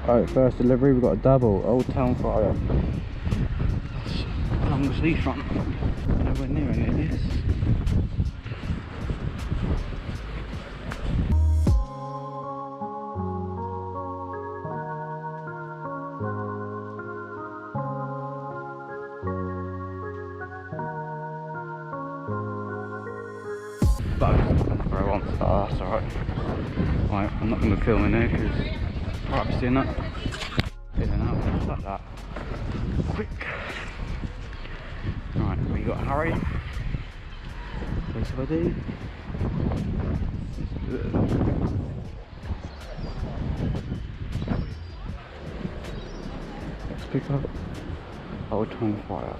Alright, first delivery, we've got a double, Old Town Fire. That's along the seafront. Nowhere near any of this. But where I want to start, that's alright. Right, I'm not going to film in there because privacy and that. In and out, just like that. Quick. Right, we got Harry. Place of ID. Let's pick up Old Town Fire.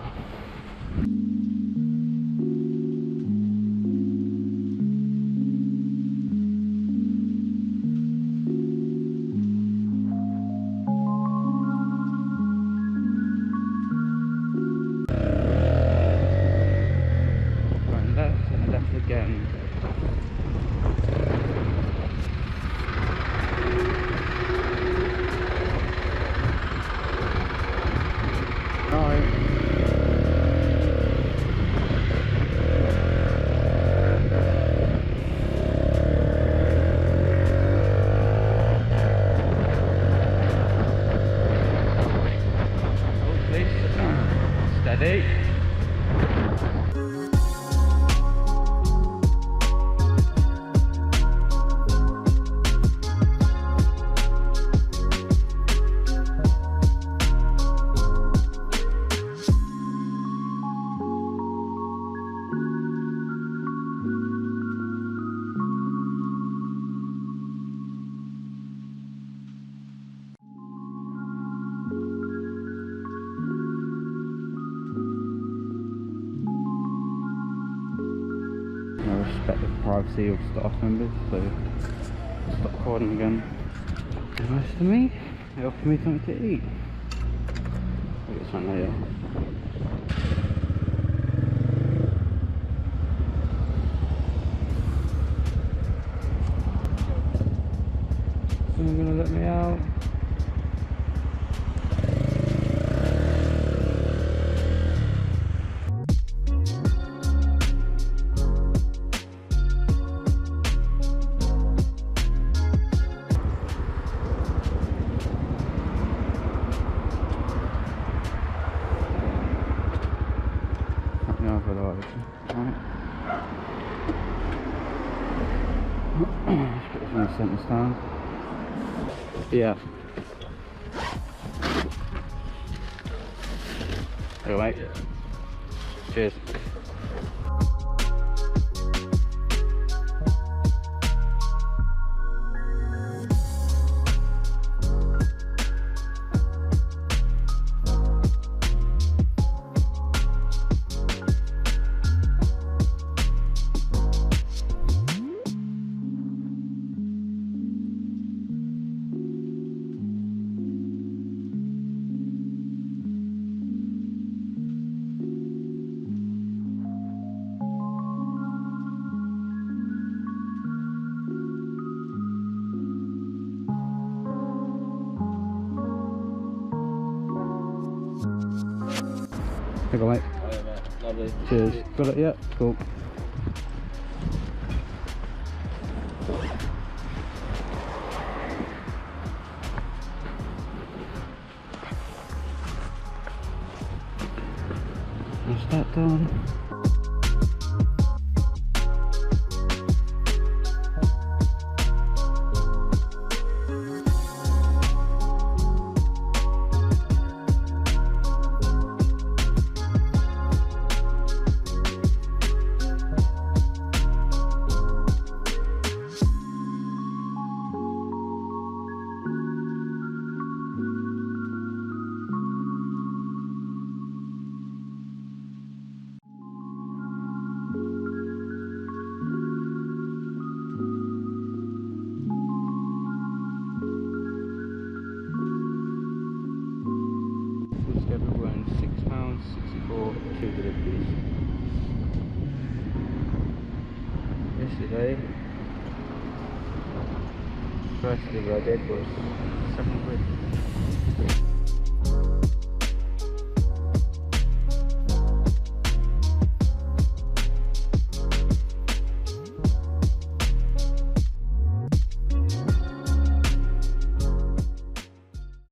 Again. Alright. Hold please. Steady. I respect the privacy of staff members, so I'll stop recording again. And nice to me, they offered me something to eat. I'll get something later. Someone gonna let me out? Right. Let's put this in the centre stand. Yeah. There you go, mate. Cheers. There you go, mate. Oh yeah, mate. Lovely. Cheers. Got it? Yeah, cool. That's that done. £6.64 2 deliveries. Yesterday first delivery I did was £7.